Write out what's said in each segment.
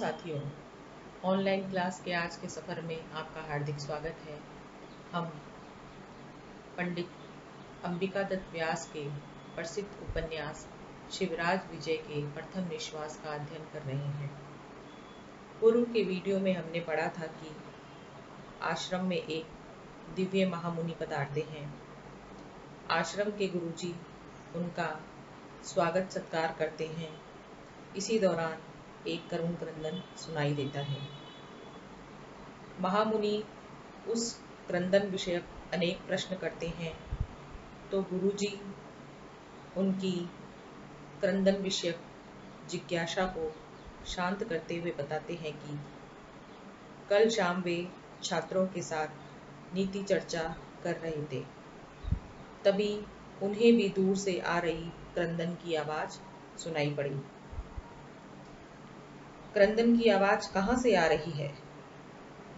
साथियों, online class के आज के सफ़र में आपका हार्दिक स्वागत है। हम पंडित अंबिका दत्त व्यास के प्रसिद्ध उपन्यास शिवराज विजय के प्रथम निश्वास का अध्ययन कर रहे हैं। पूर्व के वीडियो में हमने पढ़ा था कि आश्रम में एक दिव्य महामुनि पधारते हैं। आश्रम के गुरुजी उनका स्वागत सत्कार करते हैं। इसी दौरान एक करुण क्रंदन सुनाई देता है। महामुनि उस क्रंदन विषयक अनेक प्रश्न करते हैं तो गुरुजी उनकी क्रंदन विषयक जिज्ञासा को शांत करते हुए बताते हैं कि कल शाम वे छात्रों के साथ नीति चर्चा कर रहे थे। तभी उन्हें भी दूर से आ रही क्रंदन की आवाज सुनाई पड़ी। क्रंदन की आवाज कहाँ से आ रही है?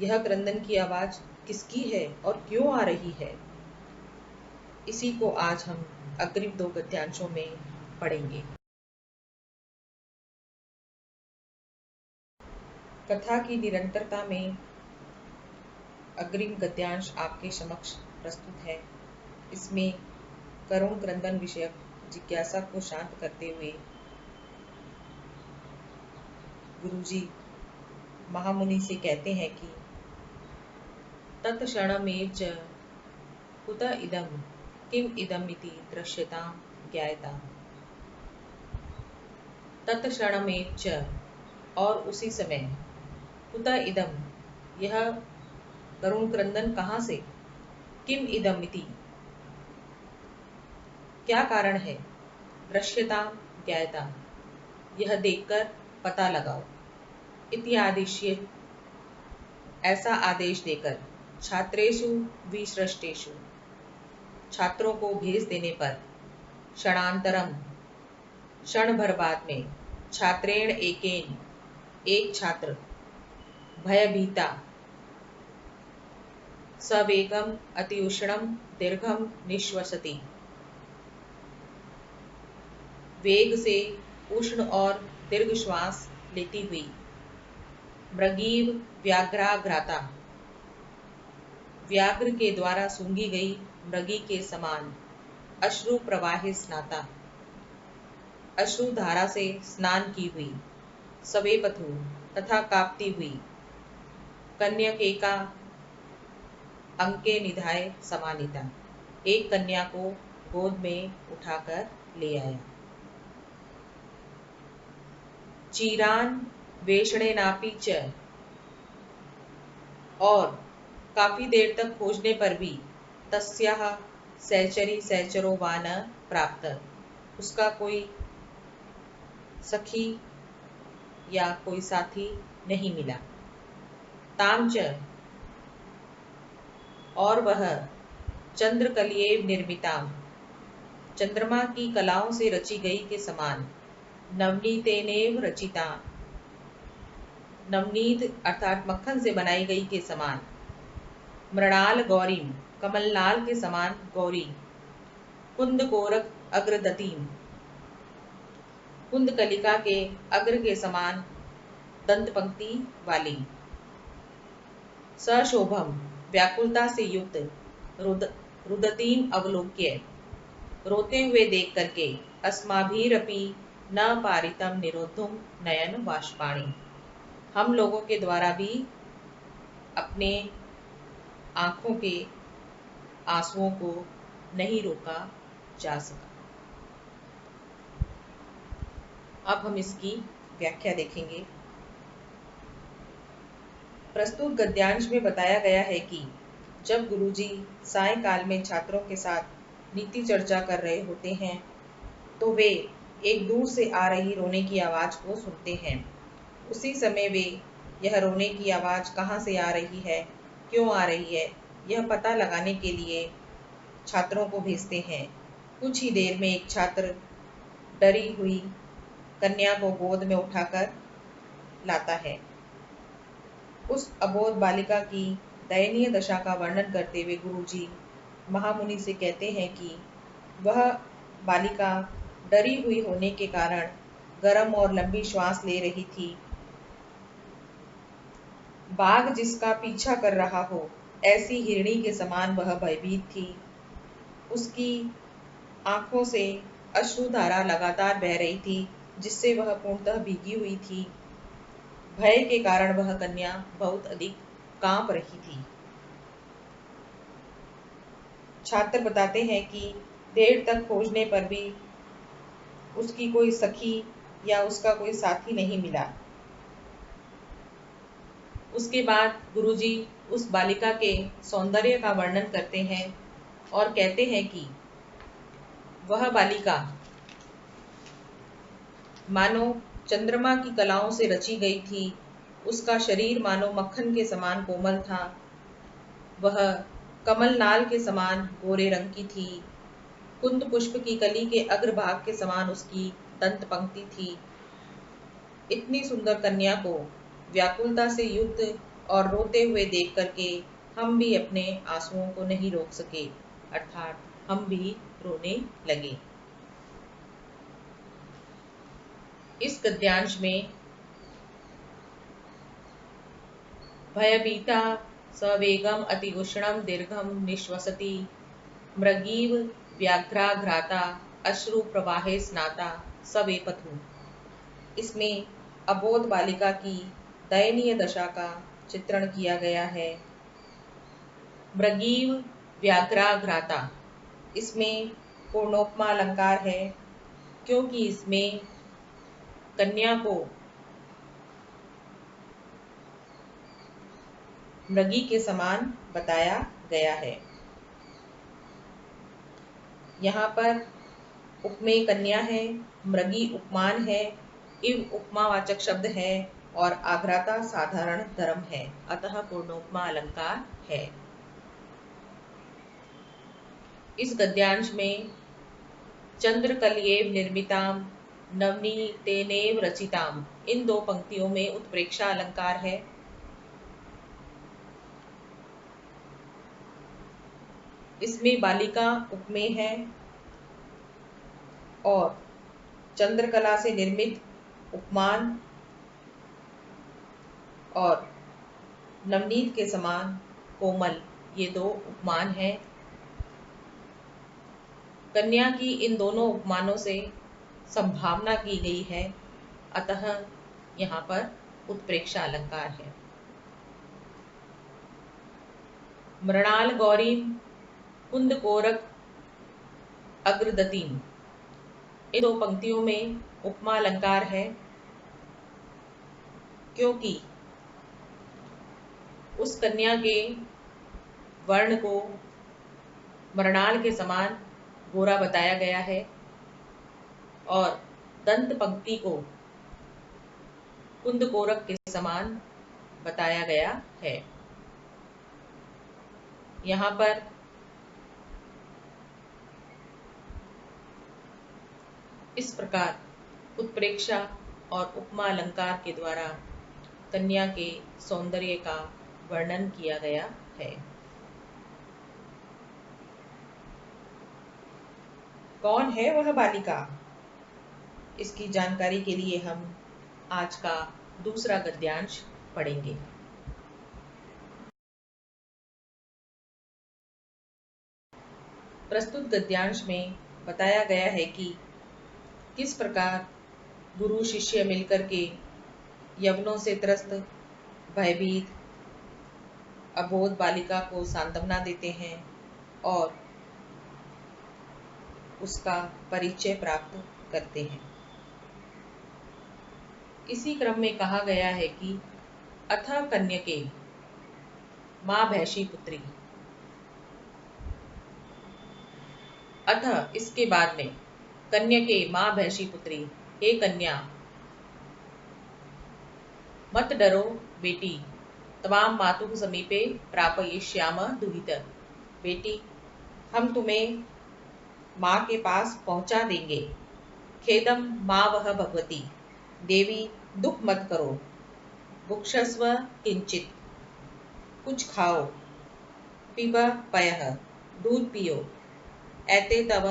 यह क्रंदन की आवाज किसकी है और क्यों आ रही है? इसी को आज हम अग्रिम 2 गद्यांशों में पढ़ेंगे। कथा की निरंतरता में अग्रिम गद्यांश आपके समक्ष प्रस्तुत है। इसमें करुण क्रंदन विषयक जिज्ञासा को शांत करते हुए गुरुजी महामुनि से कहते हैं कि तत्क्षणमेव च कुत इदं किम इदम् इति दृश्यतां ज्ञायताम्। तत्क्षणमेव च और उसी समय, कुत इदं यह करुण क्रंदन कहाँ से, किम इदम् इति क्या कारण है, दृश्यतां ज्ञायताम् यह देखकर पता लगाओ, इति आदेश्य ऐसा आदेश देकर, छात्रेषु विसृष्टेषु छात्रों को भेज देने पर, क्षणांतरम क्षण भर बाद में, छात्रेण एकेन एक छात्र, भयभीता सवेगम अतिउष्णम दीर्घम निश्वसति वेग से उष्ण और दीर्घ श्वास लेती हुई, मृगीव व्याघ्राघ्राता व्याघ्र के द्वारा सूंघी गई मृगी के समान, अश्रु प्रवाहे स्नाता अश्रु धारा से स्नान की हुई, सवेपथु तथा कांपती हुई, कन्यकेका अंके निधाय समानिता एक कन्या को गोद में उठाकर ले आया। चीरान वेषणेनापि च और काफी देर तक खोजने पर भी, तस्याः सहचरी सहचरो वा न प्राप्त उसका कोई सखी या कोई साथी नहीं मिला। ताम च और वह, चंद्रकलियेव निर्मिताम चंद्रमा की कलाओं से रची गई के समान, नवनीतेनेव रचिता नवनीत अर्थात मक्खन से बनाई गई के समान, मृणाल गौरीम कमलनाल के समान गौरी, कुंद कोरक अग्रदतीम कुंद कलिका के अग्र के समान दंत पंक्ति वाली, सशोभम व्याकुलता से युक्त, रुदतीम अवलोक्य रोते हुए देख करके, अस्माभिरपि न पारितम निरोधुम नयन बाष्पाणि हम लोगों के द्वारा भी अपने आंखों के आंसुओं को नहीं रोका जा सका। अब हम इसकी व्याख्या देखेंगे। प्रस्तुत गद्यांश में बताया गया है कि जब गुरुजी सायंकाल में छात्रों के साथ नीति चर्चा कर रहे होते हैं तो वे एक दूर से आ रही रोने की आवाज को सुनते हैं। उसी समय वे यह रोने की आवाज कहाँ से आ रही है, क्यों आ रही है, यह पता लगाने के लिए छात्रों को भेजते हैं। कुछ ही देर में एक छात्र डरी हुई कन्या को गोद में उठाकर लाता है। उस अबोध बालिका की दयनीय दशा का वर्णन करते हुए गुरुजी महामुनि से कहते हैं कि वह बालिका डरी हुई होने के कारण गर्म और लंबी श्वास ले रही थी बाघ जिसका पीछा कर रहा हो, ऐसी हिरणी के समान वह भयभीत थी। उसकी आंखों से अश्रुधारा लगातार बह रही थी, जिससे वह पूर्णतः भीगी हुई थी। भय के कारण वह कन्या बहुत अधिक कांप रही थी। छात्र बताते हैं कि देर तक खोजने पर भी उसकी कोई सखी या उसका कोई साथी नहीं मिला। उसके बाद गुरुजी उस बालिका के सौंदर्य का वर्णन करते हैं और कहते हैं कि वह बालिका मानो चंद्रमा की कलाओं से रची गई थी। उसका शरीर मानो मक्खन के समान कोमल था। वह कमल नाल के समान गोरे रंग की थी। कुंद पुष्प की कली के अग्रभाग के समान उसकी दंत पंक्ति थी। इतनी सुंदर कन्या को व्याकुलता से युक्त और रोते हुए देख करके हम भी अपने आंसुओं को नहीं रोक सके, अर्थात हम भी रोने लगे। इस गद्यांश में भयभीता सवेगम अतिउष्णम दीर्घम निश्वसति मृगीव व्याघ्राघ्राता अश्रु प्रवाहे स्नाता सवेपथु। इसमें अबोध बालिका की दयनीय दशा का चित्रण किया गया है। मृगीव व्याघ्राघ्राता, इसमें पूर्णोपमा अलंकार है, क्योंकि इसमें कन्या को मृगी के समान बताया गया है। यहाँ पर उपमेय कन्या है, मृगी उपमान है, इव उपमावाचक शब्द है और आघ्राता साधारण धर्म है, अतः पूर्णोपमा अलंकार है। इस गद्यांश में चंद्रकलयेव निर्मिताम नवनीतेनेव रचिताम, इन दो पंक्तियों में उत्प्रेक्षा अलंकार है। इसमें बालिका उपमेय है और चंद्रकला से निर्मित उपमान और नवनीत के समान कोमल, ये दो उपमान हैं। कन्या की इन दोनों उपमानों से संभावना की गई है, अतः यहाँ पर उत्प्रेक्षा अलंकार है। मृणाल गौरीम कुंद कोरक अग्रदतीम, इन दो पंक्तियों में उपमा अलंकार है, क्योंकि उस कन्या के वर्ण को मृणाल के समान गोरा बताया गया है और दंत पंक्ति को कुंद कोरक के समान बताया गया है। यहाँ पर इस प्रकार उत्प्रेक्षा और उपमा अलंकार के द्वारा कन्या के सौंदर्य का वर्णन किया गया है। कौन है वह बालिका? इसकी जानकारी के लिए हम आज का दूसरा गद्यांश पढ़ेंगे। प्रस्तुत गद्यांश में बताया गया है कि किस प्रकार गुरु शिष्य मिलकर के यवनों से त्रस्त भयभीत अबोध बालिका को सांत्वना देते हैं और उसका परिचय प्राप्त करते हैं। इसी क्रम में कहा गया है कि अथ कन्यके मां भैषी पुत्री, अथ इसके बाद में कन्यके मां भैषी पुत्री, हे कन्या मत डरो बेटी, तवाम मातुः समीपे प्रापयिष्याम दुहित, बेटी हम तुम्हें माँ के पास पहुंचा देंगे। खेदम माँ वह भगवती, देवी दुख मत करो। भुक्षस्व किंचित, कुछ खाओ। पिब पयः, दूध पियो। एते तव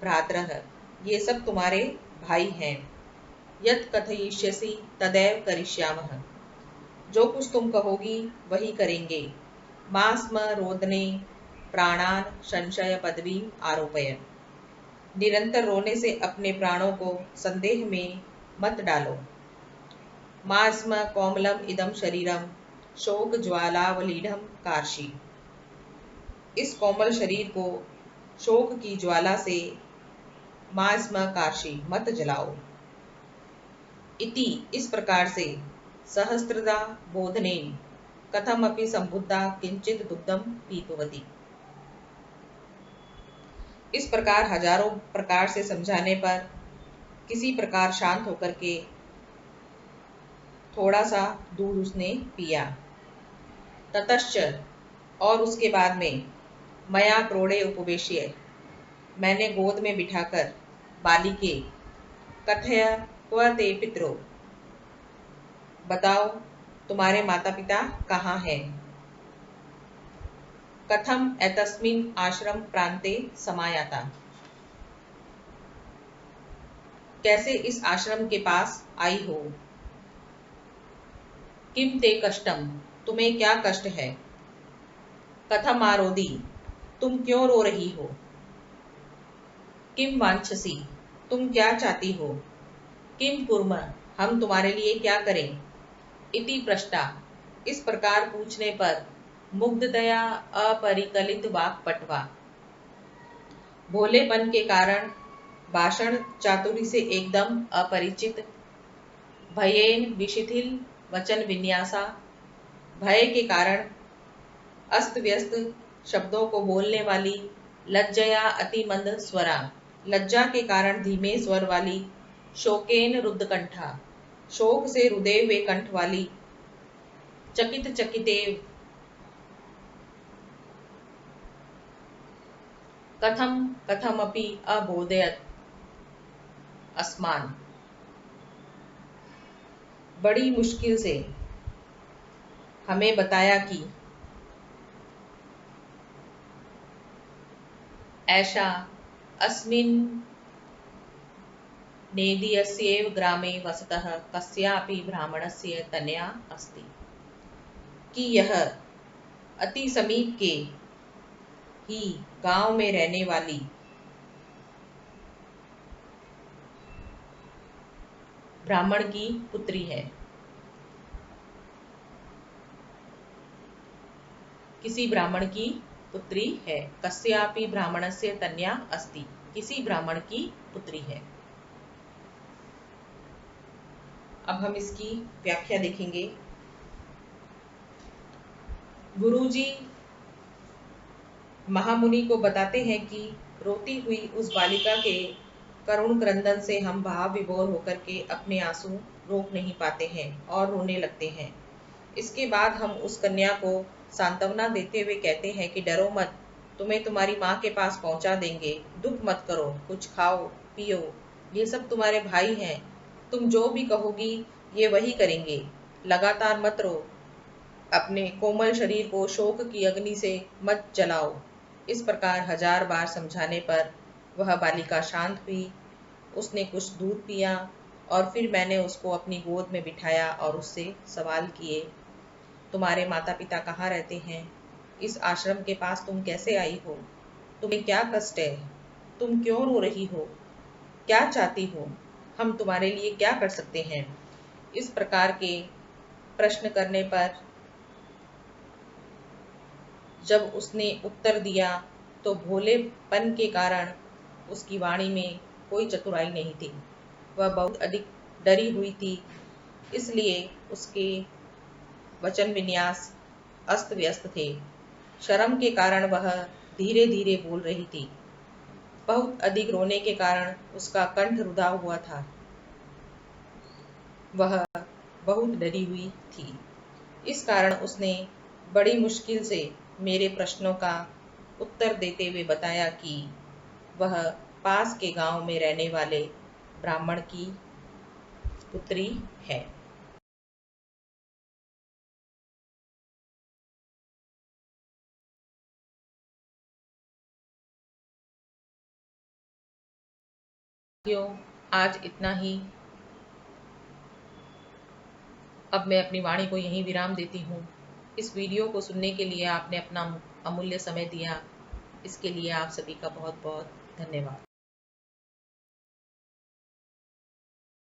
भ्रातरः, ये सब तुम्हारे भाई हैं। यत् कथयिष्यसि तदैव करिष्यामः, जो कुछ तुम कहोगी वही करेंगे। मा स्म रोदने प्राणान संशय पदवी आरोपय। निरंतर रोने से अपने प्राणों को संदेह में मत डालो। मा स्म कोमलम इदम शरीरम शोक ज्वालावलीढ़म कार्षि। इस कोमल शरीर को शोक की ज्वाला से मा स्म कार्षि मत जलाओ। इति इस प्रकार से सहस्त्रदा बोधनेन कथमपि संबुद्धा किंचित दुग्धम पीतवती। इस प्रकार हजारों प्रकार से समझाने पर किसी प्रकार शांत होकर के थोड़ा सा दूध उसने पिया। ततश्च और उसके बाद में मया क्रोड़े उपवेश्य मैंने गोद में बिठाकर बालिके कथय क्व ते पितरो बताओ तुम्हारे माता पिता कहाँ हैं। कथम एतस्मिन् आश्रम प्रांते समायाता कैसे इस आश्रम के पास आई हो। किम ते कष्टम तुम्हें क्या कष्ट है। कथम आरोदी तुम क्यों रो रही हो। किम वांछसी तुम क्या चाहती हो। किम कुर्म हम तुम्हारे लिए क्या करें। इति पृष्टा इस प्रकार पूछने पर मुग्धतया अपरिकलित वाक्पटवा भोलेपन के कारण भाषण चातुरी से एकदम अपरिचित भयेन विशिथिल वचन विन्यासा भय के कारण अस्त व्यस्त शब्दों को बोलने वाली लज्जया अति मंद स्वरा लज्जा के कारण धीमे स्वर वाली शोकेन रुद्ध कंठा शोक से रुदे हुए कंठ वाली चकित चकिते कथम कथमपि अबोधयत अस्मान बड़ी मुश्किल से हमें बताया कि ऐसा अस्मिन् नेदीयस्यैव ग्रामे वसतः कस्यापि ब्राह्मणस्य तनया अस्ति कि यह अति समीप के ही गांव में रहने वाली ब्राह्मण की पुत्री है। किसी ब्राह्मण की पुत्री है। कस्यापि ब्राह्मणस्य तन्या अस्ति किसी ब्राह्मण की पुत्री है। अब हम इसकी व्याख्या देखेंगे। गुरुजी महामुनि को बताते हैं कि रोती हुई उस बालिका के करुण क्रंदन से हम भाव विभोर होकर के अपने आंसू रोक नहीं पाते हैं और रोने लगते हैं। इसके बाद हम उस कन्या को सांत्वना देते हुए कहते हैं कि डरो मत, तुम्हें तुम्हारी माँ के पास पहुंचा देंगे, दुख मत करो, कुछ खाओ पियो, ये सब तुम्हारे भाई हैं, तुम जो भी कहोगी ये वही करेंगे, लगातार मत रो, अपने कोमल शरीर को शोक की अग्नि से मत जलाओ। इस प्रकार हजार बार समझाने पर वह बालिका शांत हुई। उसने कुछ दूध पिया और फिर मैंने उसको अपनी गोद में बिठाया और उससे सवाल किए, तुम्हारे माता पिता कहाँ रहते हैं, इस आश्रम के पास तुम कैसे आई हो, तुम्हें क्या कष्ट है, तुम क्यों रो रही हो, क्या चाहती हो, हम तुम्हारे लिए क्या कर सकते हैं। इस प्रकार के प्रश्न करने पर जब उसने उत्तर दिया तो भोलेपन के कारण उसकी वाणी में कोई चतुराई नहीं थी। वह बहुत अधिक डरी हुई थी, इसलिए उसके वचन विन्यास अस्त व्यस्त थे। शर्म के कारण वह धीरे धीरे बोल रही थी। बहुत अधिक रोने के कारण उसका कंठ रुधा हुआ था। वह बहुत डरी हुई थी। इस कारण उसने बड़ी मुश्किल से मेरे प्रश्नों का उत्तर देते हुए बताया कि वह पास के गांव में रहने वाले ब्राह्मण की पुत्री है। आज इतना ही। अब मैं अपनी वाणी को यहीं विराम देती हूँ। इस वीडियो को सुनने के लिए आपने अपना अमूल्य समय दिया, इसके लिए आप सभी का बहुत बहुत धन्यवाद।